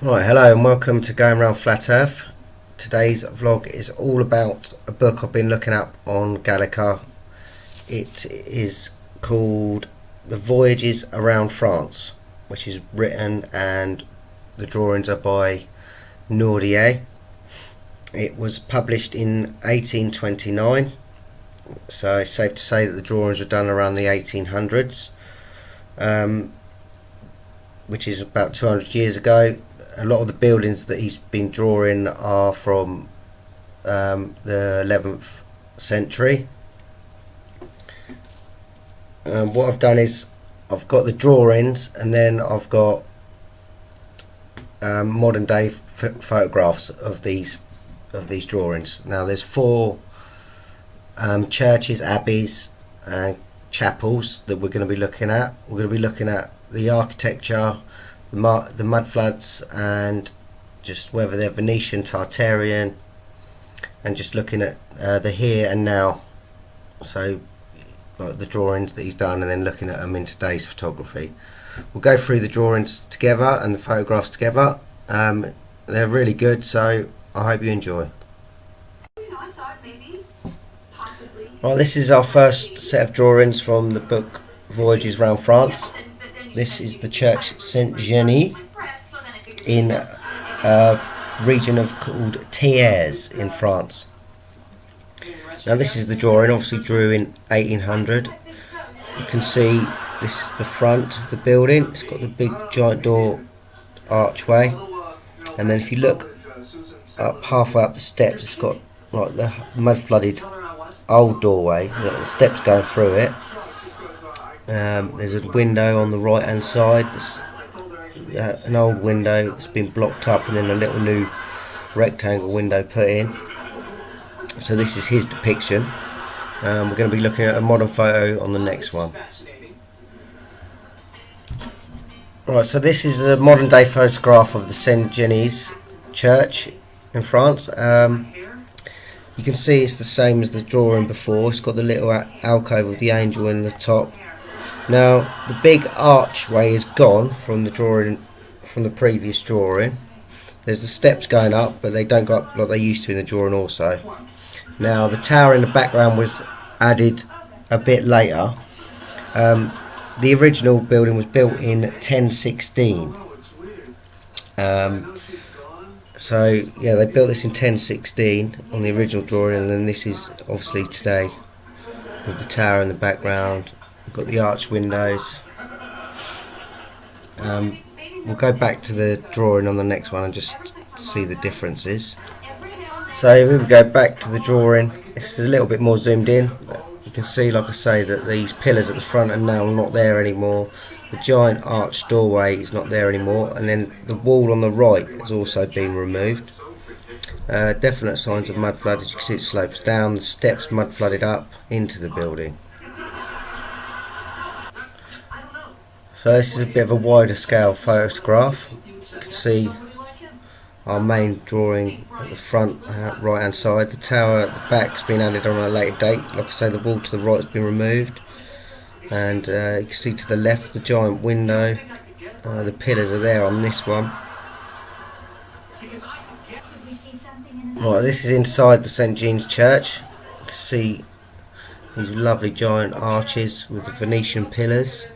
Right, hello and welcome to Going Around Flat Earth. Today's vlog is all about a book I've been looking up on Gallica. It is called The Voyages Around France, which is written and the drawings are by Nodier. It was published in 1829, so it's safe to say that the drawings were done around the 1800s, which is about 200 years ago. A lot of the buildings that he's been drawing are from the 11th century. What I've done is I've got the drawings and then I've got modern day photographs of these drawings. Now there's four churches, abbeys and chapels that we're going to be looking at. We're going to be looking at the architecture, the mud floods, and just whether they're Venetian, Tartarian, and just looking at the here and now, so like the drawings that he's done and then looking at them in today's photography. We'll go through the drawings together and the photographs together. They're really good, so I hope you enjoy. Right, this is our first set of drawings from the book Voyages Around France. This is the church Saint-Genis in a region called Chaise in France. Now this is the drawing, obviously drew in 1800. You can see this is the front of the building. It's got the big giant door archway, and then if you look up halfway up the steps, it's got like the mud flooded old doorway. You've got the steps going through it. There's a window on the right hand side, an old window that's been blocked up, and then a little new rectangle window put in. So this is his depiction. We're going to be looking at a modern photo on the next one. Right, so this is a modern day photograph of the Saint-Genis church in France. You can see it's the same as the drawing before. It's got the little alcove of the angel in the top. Now the big archway is gone from the drawing, from the previous drawing. There's the steps going up, but they don't go up like they used to in the drawing also. Now the tower in the background was added a bit later. The original building was built in 1016. So yeah, they built this in 1016 on the original drawing, and then this is obviously today with the tower in the background. We've got the arch windows. We'll go back to the drawing on the next one and just see the differences. So here we go, back to the drawing. This is a little bit more zoomed in. You can see, like I say, that these pillars at the front are now not there anymore. The giant arched doorway is not there anymore, and then the wall on the right has also been removed. Definite signs of mud flood. As you can see, it slopes down. The steps mud flooded up into the building. So this is a bit of a wider scale photograph. You can see our main drawing at the front right hand side. The tower at the back's been added on a later date. Like I say, the wall to the right has been removed, and you can see to the left the giant window. The pillars are there on this one. Right, this is inside the St. Jean's Church. You can see these lovely giant arches with the Venetian pillars.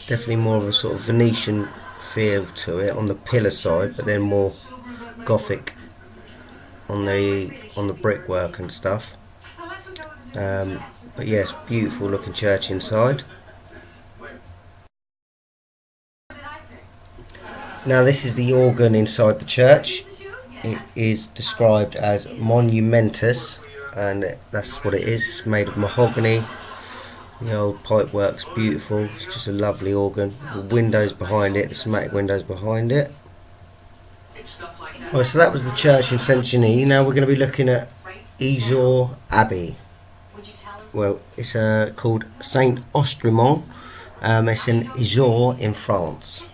Definitely more of a sort of Venetian feel to it on the pillar side, but then more Gothic on the brickwork and stuff. But yes, beautiful looking church inside. Now this is the organ inside the church. It is described as monumentous, and that's what it is. It's made of mahogany. The old pipe work's beautiful. It's just a lovely organ. The windows behind it, the somatic windows behind it. Well, so that was the church in Saint-Genis. Now we're going to be looking at Issoire Abbey. Well, it's called Saint Ostremont. It's in Issoire in France.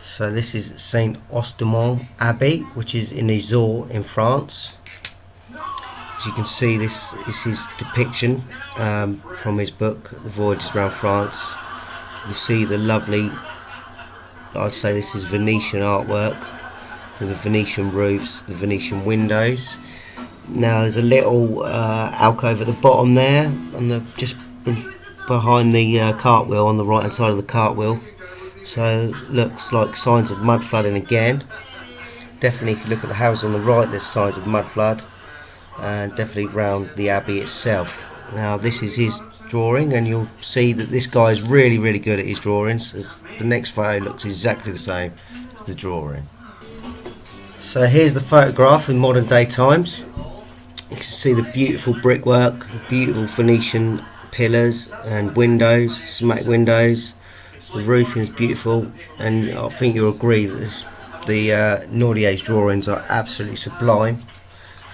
So this is Saint Ostremont Abbey, which is in Issoire in France. As you can see, this is his depiction from his book, The Voyages Around France. You see the lovely, I'd say this is Venetian artwork with the Venetian roofs, the Venetian windows. Now there's a little alcove at the bottom there, just behind the cartwheel on the right hand side of the cartwheel. So looks like signs of mud flooding again. Definitely, if you look at the house on the right, there's signs of mud flood, and definitely round the abbey itself. Now this is his drawing, and you'll see that this guy is really good at his drawings, as the next photo looks exactly the same as the drawing. So here's the photograph in modern day times. You can see the beautiful brickwork, the beautiful Venetian pillars and windows, smack windows. The roofing is beautiful, and I think you'll agree that the Nodier's drawings are absolutely sublime,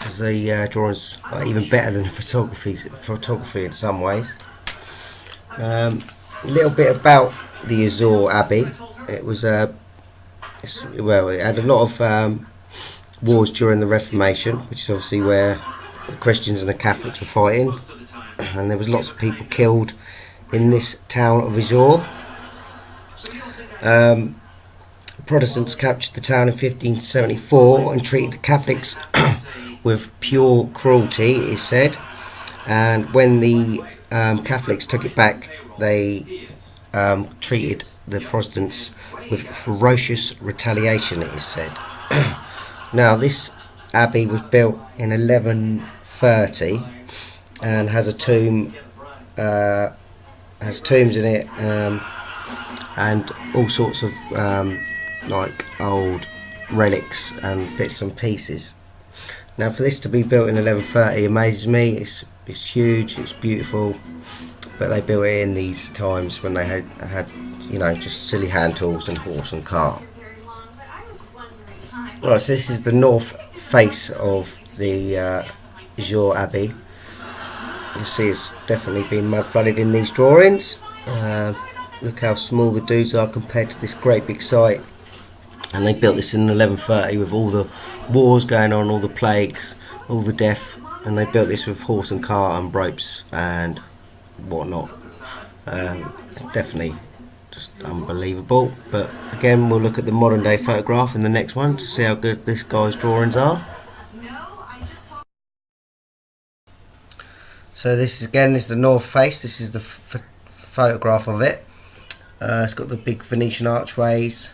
as the drawings are even better than the photography in some ways. A little bit about the Issoire Abbey. It was it had a lot of wars during the Reformation, which is obviously where the Christians and the Catholics were fighting, and there was lots of people killed in this town of Issoire. Protestants captured the town in 1574 and treated the Catholics with pure cruelty, it is said, and when the Catholics took it back, they treated the Protestants with ferocious retaliation, it is said. Now this abbey was built in 1130 and has a tomb, has tombs in it, and all sorts of like old relics and bits and pieces. Now for this to be built in 1130 amazes me. It's huge, it's beautiful, but they built it in these times when they had you know, just silly hand tools and horse and cart. Right, so this is the north face of the Issoire Abbey. You see it's definitely been mud flooded in these drawings. Look how small the dudes are compared to this great big site. And they built this in 1130 with all the wars going on, all the plagues, all the death, and they built this with horse and cart and ropes and whatnot. It's definitely just unbelievable. But again, we'll look at the modern day photograph in the next one to see how good this guy's drawings are. So this is the north face. This is the photograph of it. It's got the big Venetian archways,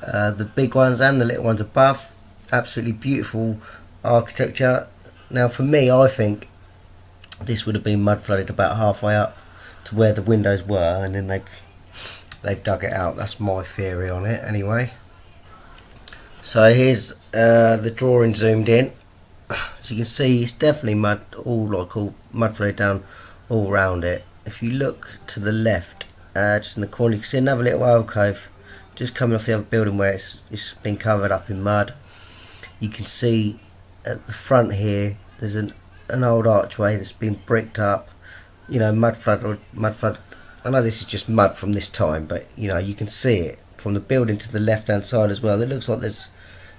the big ones and the little ones above. Absolutely beautiful architecture. Now for me, I think this would have been mud flooded about halfway up to where the windows were, and then they've dug it out. That's my theory on it anyway. So here's the drawing zoomed in. As you can see, it's definitely all mud flooded down all around it. If you look to the left, just in the corner, you can see another little alcove just coming off the other building where it's been covered up in mud. You can see at the front here there's an old archway that's been bricked up, you know, mud flood. I know this is just mud from this time, but you know, you can see it from the building to the left hand side as well. It looks like that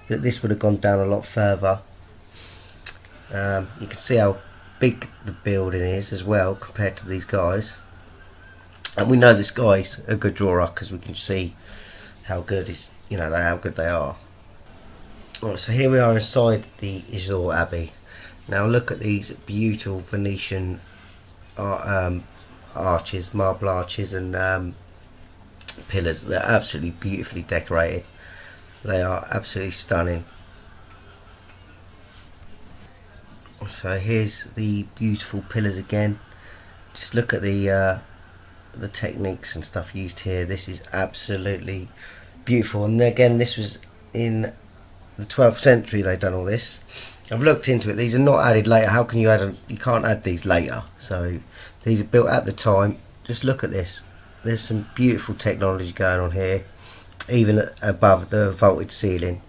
this would have gone down a lot further. You can see how big the building is as well compared to these guys, and we know this guy's a good drawer because we can see how good how good they are. Right, so here we are inside the Issoire Abbey. Now look at these beautiful Venetian arches, marble arches and pillars. They're absolutely beautifully decorated. They are absolutely stunning. So here's the beautiful pillars again. Just look at the techniques and stuff used here. This is absolutely beautiful. And again, this was in the 12th century they've done all this. I've looked into it. These are not added later. How can you add you can't add these later. So these are built at the time. Just look at this. There's some beautiful technology going on here, even above the vaulted ceiling.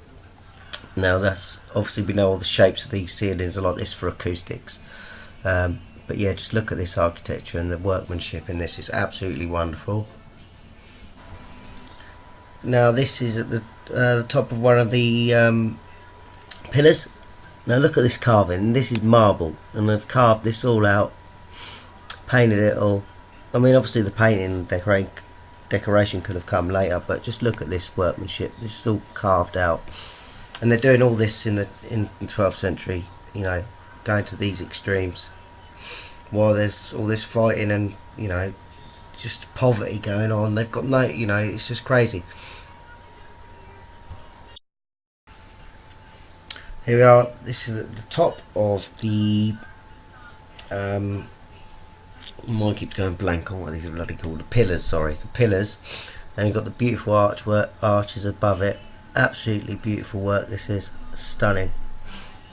Now that's obviously, we know all the shapes of these ceilings are like this for acoustics, but yeah, just look at this architecture and the workmanship in this. Is absolutely wonderful. Now this is at the top of one of the pillars. Now look at this carving. This is marble, and they've carved this all out, painted it all. I mean, obviously the painting and decorating decoration could have come later, but just look at this workmanship. This is all carved out, and they're doing all this in the 12th century, you know, going to these extremes, while there's all this fighting and, you know, just poverty going on. They've got no, you know, it's just crazy. Here we are. This is the top of the mine keeps going blank on what these are bloody called. The pillars, sorry, the pillars. And you've got the beautiful arches above it. Absolutely beautiful work. This is stunning.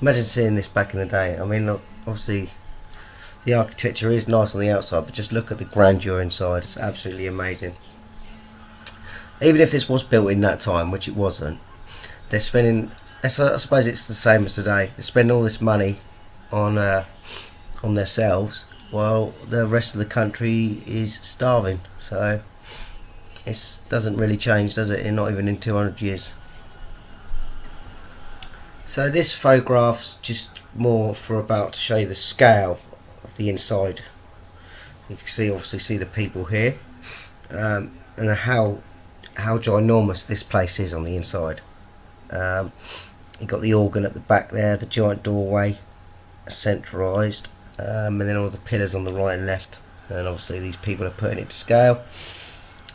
Imagine seeing this back in the day. I mean, obviously the architecture is nice on the outside, but just look at the grandeur inside. It's absolutely amazing. Even if this was built in that time, which it wasn't, they're spending, I suppose it's the same as today, they spend all this money on themselves, while the rest of the country is starving. So it doesn't really change, does it? Not even in 200 years. So this photograph's just more for about to show you the scale of the inside. You can see, obviously see the people here, and how ginormous this place is on the inside. You've got the organ at the back there, the giant doorway, centralised, and then all the pillars on the right and left, and obviously these people are putting it to scale.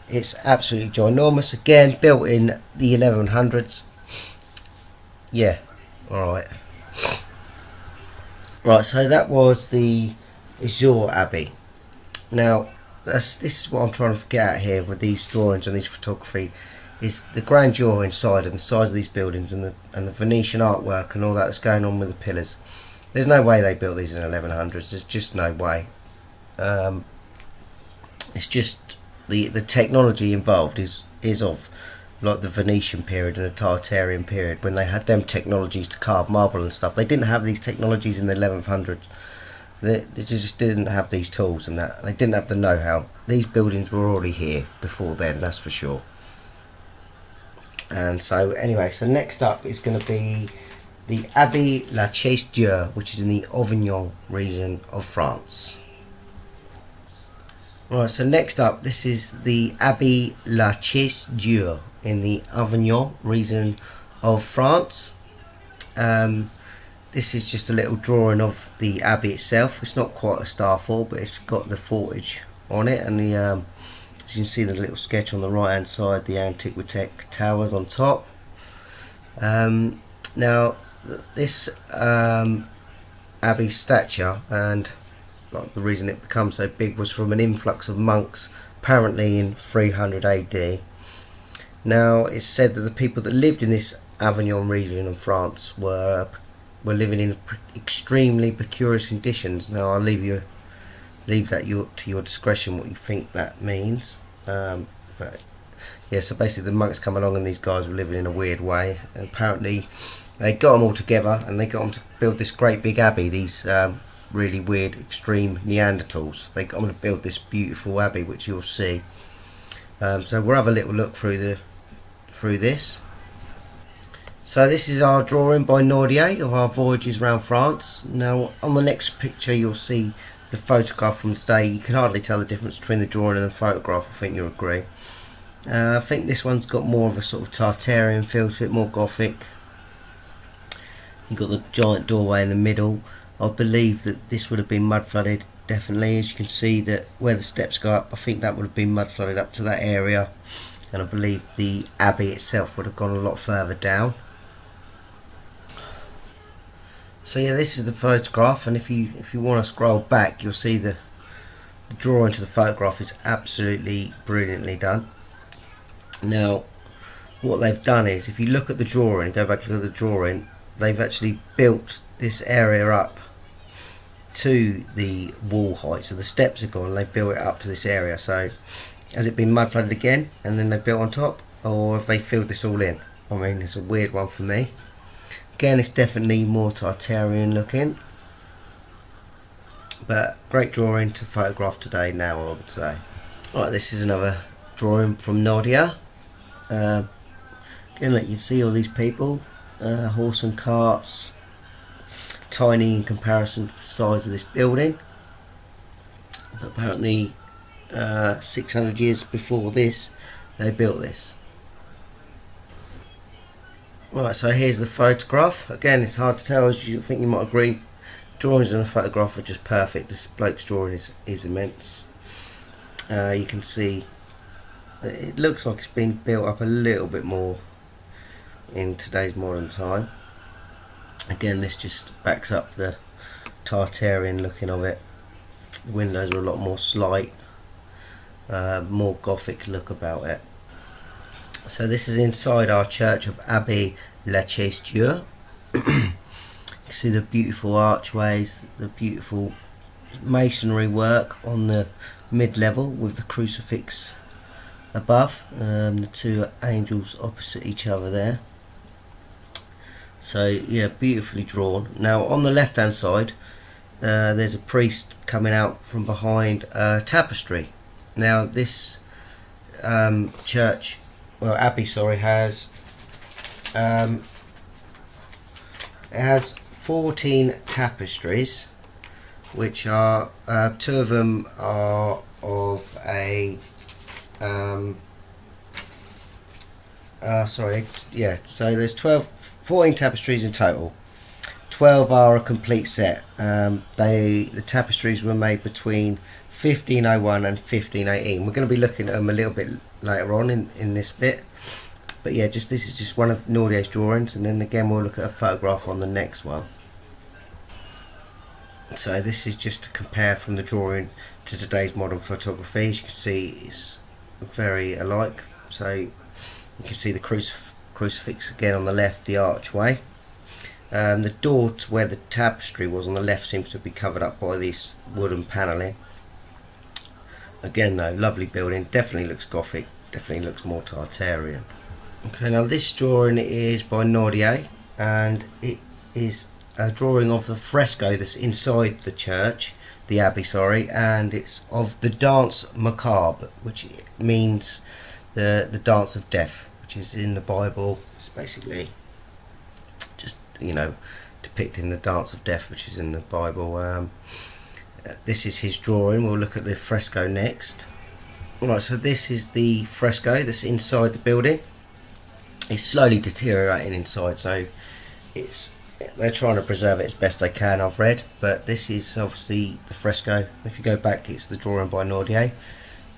It's absolutely ginormous. Again, built in the 1100s. Yeah, alright. Right, so that was the Issoire Abbey. Now, this is what I'm trying to get at here with these drawings and these photography, is the grandeur inside and the size of these buildings and the Venetian artwork and all that that's going on with the pillars. There's no way they built these in 1100s. There's just no way. It's just the technology involved is of like the Venetian period and the Tartarian period, when they had them technologies to carve marble and stuff. They didn't have these technologies in the 1100s. They just didn't have these tools and that. They didn't have the know-how. These buildings were already here before then, that's for sure. And so anyway, so next up is going to be the Abbey La Chaise-Dieu, which is in the Avignon region of France. Right, so next up, this is the Abbey La Chaise-Dieu in the Avignon region of France. This is just a little drawing of the abbey itself. It's not quite a starfall, but it's got the fortage on it, and the as you can see, the little sketch on the right hand side, the Antiquitech towers on top. Now this abbey's stature, and like the reason it becomes so big, was from an influx of monks apparently in 300 AD. Now it's said that the people that lived in this Avignon region of France were living in extremely precarious conditions. Now I'll leave that to your discretion what you think that means. But yeah, so basically the monks come along and these guys were living in a weird way, and apparently they got them all together and they got them to build this great big abbey. These really weird extreme Neanderthals, they got them to build this beautiful abbey, which you'll see. So we'll have a little look through this. So this is our drawing by Nodier of our Voyages around France. Now on the next picture you'll see the photograph from today. You can hardly tell the difference between the drawing and the photograph, I think you'll agree. I think this one's got more of a sort of Tartarian feel to it, more gothic. You've got the giant doorway in the middle. I believe that this would have been mud flooded, definitely. As you can see, that where the steps go up, I think that would have been mud flooded up to that area, and I believe the abbey itself would have gone a lot further down. So yeah, this is the photograph, and if you want to scroll back, you'll see the drawing to the photograph is absolutely brilliantly done. Now what they've done is, if you look at the drawing, go back and look at the drawing, they've actually built this area up to the wall height. So the steps are gone and they've built it up to this area. So has it been mud flooded again and then they've built on top, or have they filled this all in? I mean, it's a weird one for me. Again, it's definitely more Tartarian looking, but great drawing to photograph today now, I would say. Right, this is another drawing from Nodier. Again, look, you see all these people, horse and carts, tiny in comparison to the size of this building, but apparently 600 years before this, they built this. Right, so here's the photograph. Again, it's hard to tell, as you think you might agree. Drawings and a photograph are just perfect. This bloke's drawing is immense. You can see that it looks like it's been built up a little bit more in today's modern time. Again, this just backs up the Tartarian looking of it. The windows are a lot more slight, more Gothic look about it. So this is inside our church of Abbey la Chaise-Dieu. You can see the beautiful archways, the beautiful masonry work on the mid-level with the crucifix above, the two angels opposite each other there. So yeah, beautifully drawn. Now on the left hand side there's a priest coming out from behind a tapestry. Now this church, well, Abbey, sorry, has it has 14 tapestries, which are two of them are of a so there's 14 tapestries in total. 12 are a complete set. The tapestries were made between 1501 and 1518. We're going to be looking at them a little bit later on in this bit, but yeah, this is just one of Nodier's drawings, and then again we'll look at a photograph on the next one. So this is just to compare from the drawing to today's modern photography. As you can see, it's very alike. So you can see the crucifix again on the left, the archway. The door to where the tapestry was on the left seems to be covered up by this wooden panelling. Again though, lovely building, definitely looks Gothic, definitely looks more Tartarian. Okay, now this drawing is by Nodier, and it is a drawing of the fresco that's inside the church, the abbey, sorry, and it's of the dance macabre, which means the dance of death, which is in the Bible. It's basically just, you know, depicting the dance of death, which is in the Bible. This is his drawing. We'll look at the fresco next. Right, so this is the fresco that's inside the building. It's slowly deteriorating inside, so they're trying to preserve it as best they can, I've read, but this is obviously the fresco. If you go back, it's the drawing by Nodier,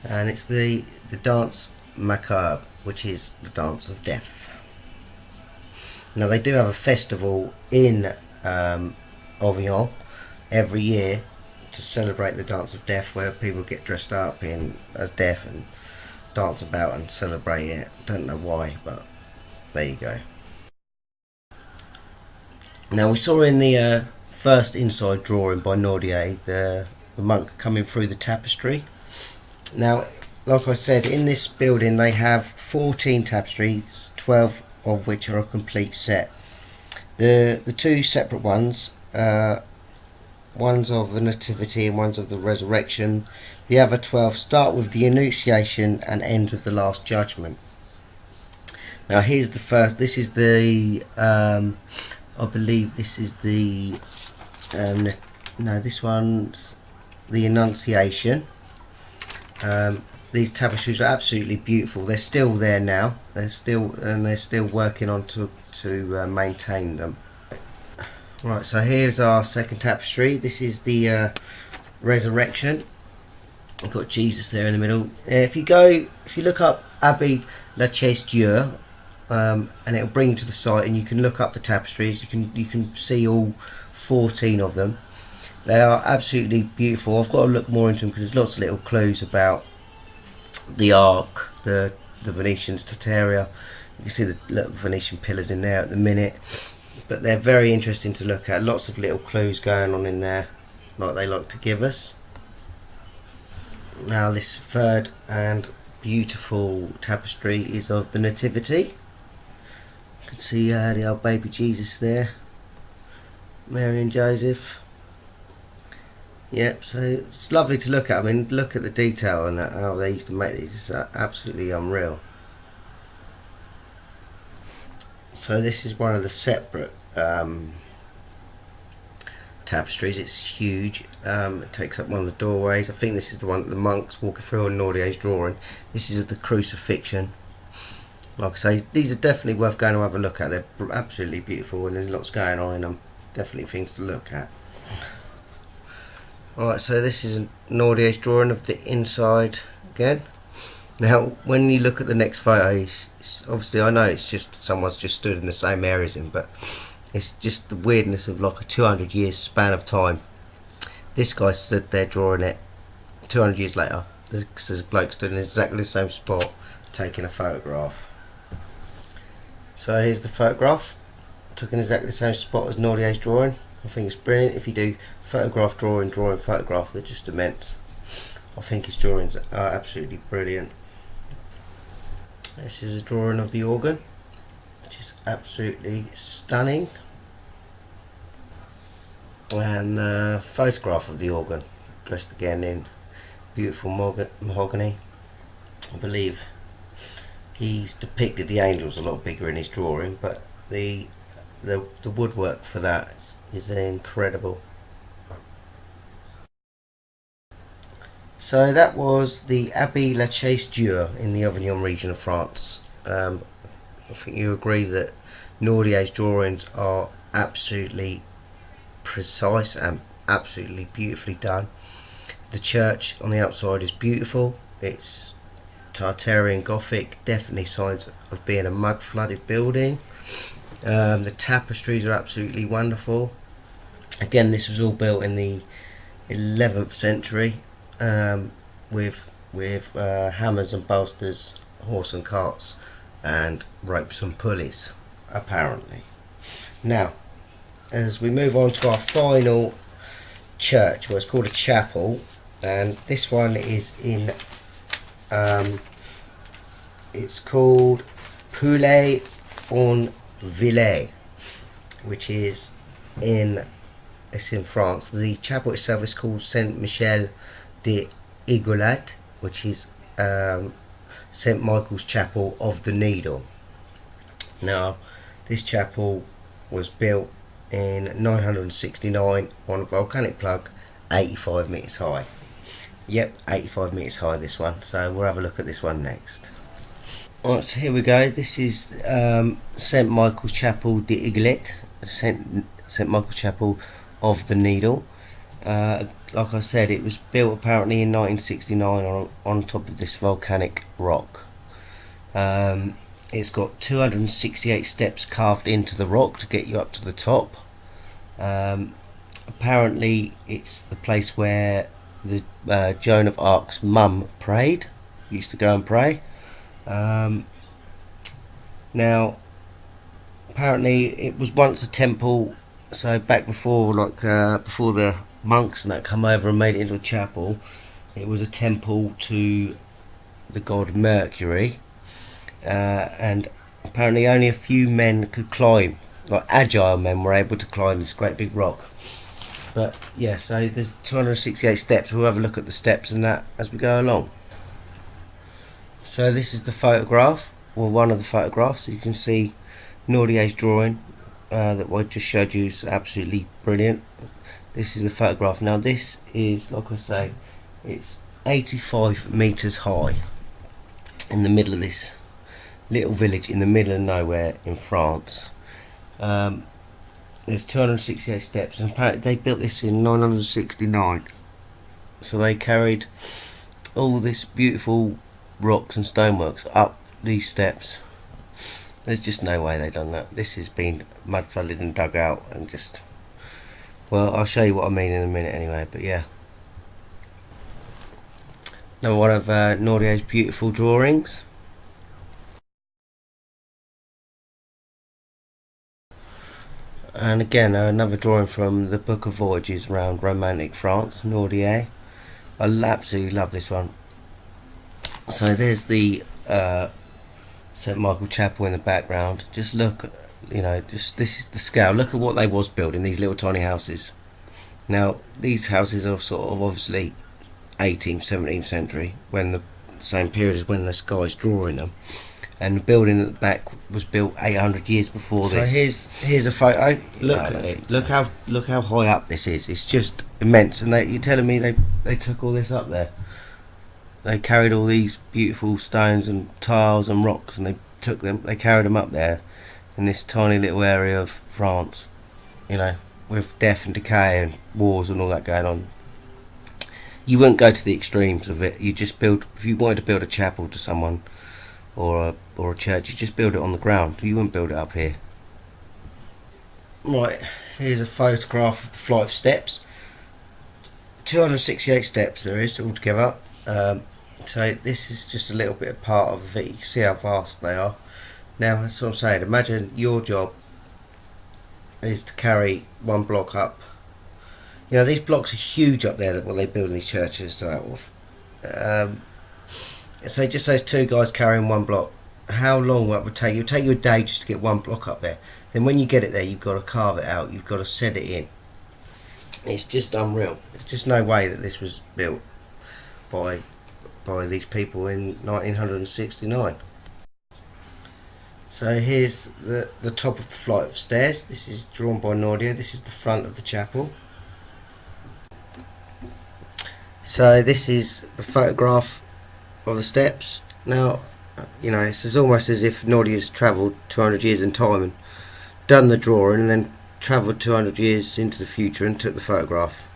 and it's the dance macabre, which is the dance of death. Now they do have a festival in Avignon every year to celebrate the dance of death, where people get dressed up as death and dance about and celebrate it. Don't know why, but there you go. Now we saw in the first inside drawing by Nodier the monk coming through the tapestry. Now, like I said, in this building they have 14 tapestries, 12 of which are a complete set. The two separate ones, one's of the Nativity and one's of the Resurrection. The other 12 start with the Annunciation and end with the Last Judgment. Now here's the first. This is the I believe this is the no, this one's the Annunciation. These tapestries are absolutely beautiful. They're still there now. They're still working on to maintain them. Right, so here's our second tapestry. This is the Resurrection. We've got Jesus there in the middle. If you look up Abbey la Chaise-Dieu, and it'll bring you to the site, and you can look up the tapestries. You can see all 14 of them. They are absolutely beautiful. I've got to look more into them because there's lots of little clues about the ark, the Venetians, Tartaria. You can see the little Venetian pillars in there at the minute, but they're very interesting to look at. Lots of little clues going on in there, like they like to give us. Now this third and beautiful tapestry is of the Nativity. You can see the old baby Jesus there, Mary and Joseph. Yep, so it's lovely to look at. I mean, look at the detail and how they used to make these. It's absolutely unreal. So this is one of the separate tapestries. It's huge. It takes up one of the doorways. I think this is the one that the monks walking through on Nodier's drawing. This is the crucifixion. Like I say, these are definitely worth going to have a look at. They're absolutely beautiful, and there's lots going on in them. Definitely things to look at. Alright, so this is Nodier's drawing of the inside again. Now, when you look at the next photo, obviously I know it's just someone's just stood in the same area as him, but it's just the weirdness of like a 200 years span of time. This guy stood there drawing it 200 years later. This bloke stood in exactly the same spot taking a photograph. So here's the photograph. Took in exactly the same spot as Nodier's drawing. I think it's brilliant. If you do photograph, drawing, photograph, they're just immense. I think his drawings are absolutely brilliant. This is a drawing of the organ, which is absolutely stunning. And the photograph of the organ, dressed again in beautiful mahogany. I believe he's depicted the angels a lot bigger in his drawing, but the woodwork for that is incredible. So that was the Abbey La Chaise-Dieu in the Avignon region of France. I think you agree that Nodier's drawings are absolutely precise and absolutely beautifully done. The church on the outside is beautiful. It's Tartarian Gothic, definitely signs of being a mud flooded building. The tapestries are absolutely wonderful. Again, this was all built in the 11th century with hammers and bolsters, horse and carts, and ropes and pulleys, apparently. Now, as we move on to our final church, well, it's called a chapel, and this one is in it's called Poulet-en-Ville, which is in France. The chapel itself is called Saint Michel de Igolat, which is St Michael's Chapel of the Needle. Now, this chapel was built in 969 on a volcanic plug, 85 metres high. Yep, 85 metres high, this one. So we'll have a look at this one next. Alright, so here we go. This is St Michael's Chapel de Igolet, St Michael's Chapel of the Needle. Like I said, it was built apparently in 1969 on top of this volcanic rock. It's got 268 steps carved into the rock to get you up to the top. Apparently it's the place where the Joan of Arc's mum prayed, used to go and pray. Now, apparently it was once a temple, so back before before the monks and that come over and made it into a chapel, it was a temple to the god Mercury, and apparently only a few men could climb, like agile men were able to climb this great big rock. But yeah, so there's 268 steps. We'll have a look at the steps and that as we go along. So this is the photograph, or one of the photographs. You can see Nodier's drawing that I just showed you is absolutely brilliant. This is the photograph. Now this is, like I say, it's 85 metres high in the middle of this little village in the middle of nowhere in France. There's 268 steps, and apparently they built this in 969. So they carried all this beautiful rocks and stoneworks up these steps. There's just no way they've done that. This has been mud flooded and dug out, and just, well, I'll show you what I mean in a minute anyway, but yeah. Another one of Nodier's beautiful drawings. And again, another drawing from the Book of Voyages around romantic France, Nodier. I absolutely love this one. So there's the St Michael Chapel in the background. Just look, this is the scale. Look at what they was building, these little tiny houses. Now, these houses are sort of obviously 18th, 17th century, when the same period as when this guy's drawing them. and the building at the back was built 800 years before this. So here's a photo. Look how high up this is. It's just immense. And you're telling me they took all this up there? They carried all these beautiful stones and tiles and rocks, and they carried them up there in this tiny little area of France, you know, with death and decay and wars and all that going on. You wouldn't go to the extremes of it. You just build, if you wanted to build a chapel to someone or a church, you just build it on the ground. You wouldn't build it up here. Right, here's a photograph of the flight of steps. 268 steps there is altogether. So this is just a little bit of part of it. You can see how vast they are. Now that's what I'm saying. Imagine your job is to carry one block up. You know, these blocks are huge up there, what they build in these churches out of. So just those two guys carrying one block, how long that would take you? It would take you a day just to get one block up there. Then when you get it there, you've got to carve it out, you've got to set it in. It's just unreal. There's just no way that this was built by these people in 1969. So here's the top of the flight of stairs. This is drawn by Nodier. This is the front of the chapel. So this is the photograph of the steps. Now, you know, it's almost as if Nodier's travelled 200 years in time and done the drawing and then travelled 200 years into the future and took the photograph.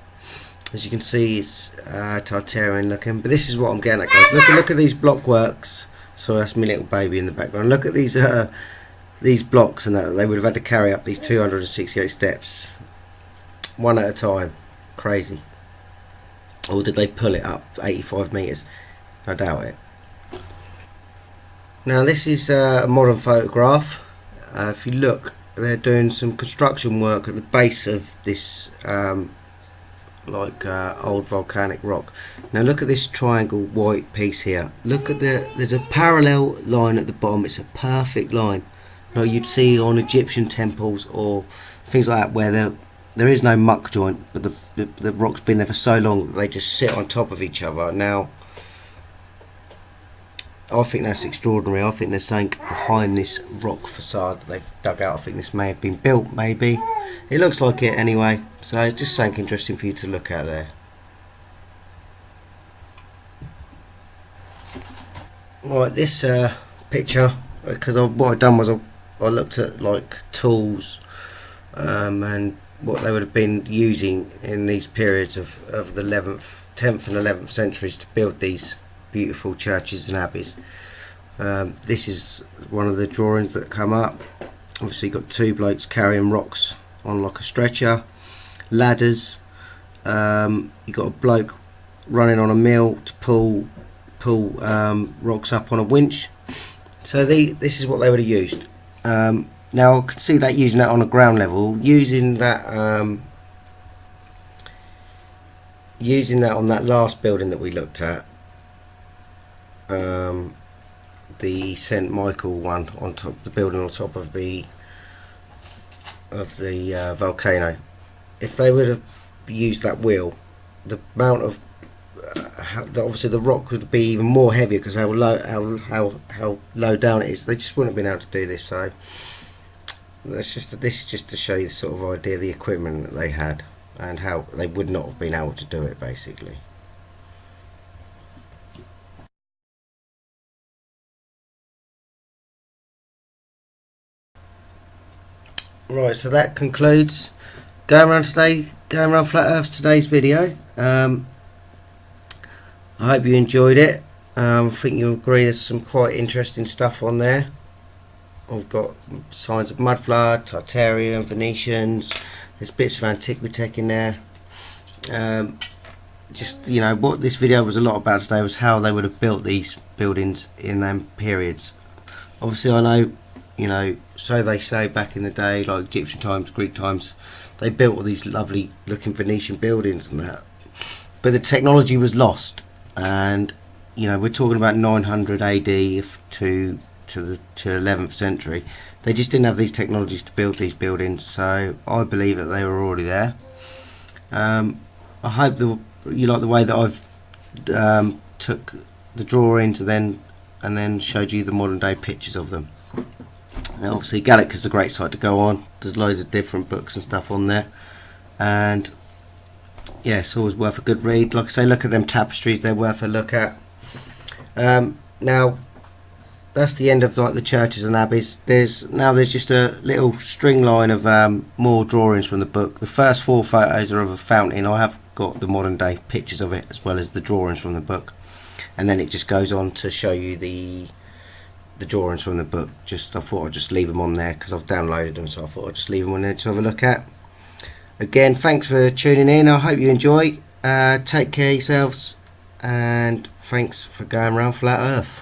As you can see, it's tartarian looking, but this is what I'm getting at, guys. Look at these block works. So that's my little baby in the background. Look at these blocks and that they would have had to carry up these 268 steps, one at a time. Crazy. Or did they pull it up 85 meters? I doubt it. Now this is a modern photograph. If you look, they're doing some construction work at the base of this old volcanic rock. Now look at this triangle white piece here. Look at there's a parallel line at the bottom. It's a perfect line like you'd see on Egyptian temples or things like that, where there is no muck joint, but the rock's been there for so long that they just sit on top of each other. Now I think that's extraordinary. I think there's something behind this rock facade that they've dug out. I think this may have been built, maybe. It looks like it anyway, so it's just something interesting for you to look at there. Right, this picture, because what I've done was I looked at like tools and what they would have been using in these periods of the 10th and 11th centuries to build these beautiful churches and abbeys. This is one of the drawings that come up. Obviously you've got two blokes carrying rocks on like a stretcher, ladders. You've got a bloke running on a mill to pull rocks up on a winch. So this is what they would have used. Now I can see that using that on a ground level, using that on that last building that we looked at. The St. Michael one on top, the building on top of the volcano. If they would have used that wheel, the amount of obviously the rock would be even more heavier because how low down it is. They just wouldn't have been able to do this. So this is just to show you the sort of idea, the equipment that they had, and how they would not have been able to do it basically. Right, so that concludes going around Flat Earth today's video. I hope you enjoyed it. I think you'll agree there's some quite interesting stuff on there. I've got signs of mud flood, Tartarian, Venetians. There's bits of antiquity in there. Just, you know, what this video was a lot about today was how they would have built these buildings in them periods. Obviously I know, you know, so they say back in the day, like Egyptian times, Greek times, they built all these lovely looking Venetian buildings and that, but the technology was lost. And you know, we're talking about 900 AD to the 11th century. They just didn't have these technologies to build these buildings, so I believe that they were already there. I hope you like the way that I've took the drawings and then and then showed you the modern day pictures of them. Now obviously Gallica's a great site to go on. There's loads of different books and stuff on there, and yeah, it's always worth a good read. Like I say, look at them tapestries, they're worth a look at. Now that's the end of like the churches and abbeys. There's just a little string line of more drawings from the book. The first 4 photos are of a fountain. I have got the modern day pictures of it as well as the drawings from the book, and then it just goes on to show you the drawings from the book. I thought I'd just leave them on there because I've downloaded them, so I thought I'd just leave them on there to have a look at. Again, thanks for tuning in. I hope you enjoy. Take care of yourselves, and thanks for going around Flat Earth.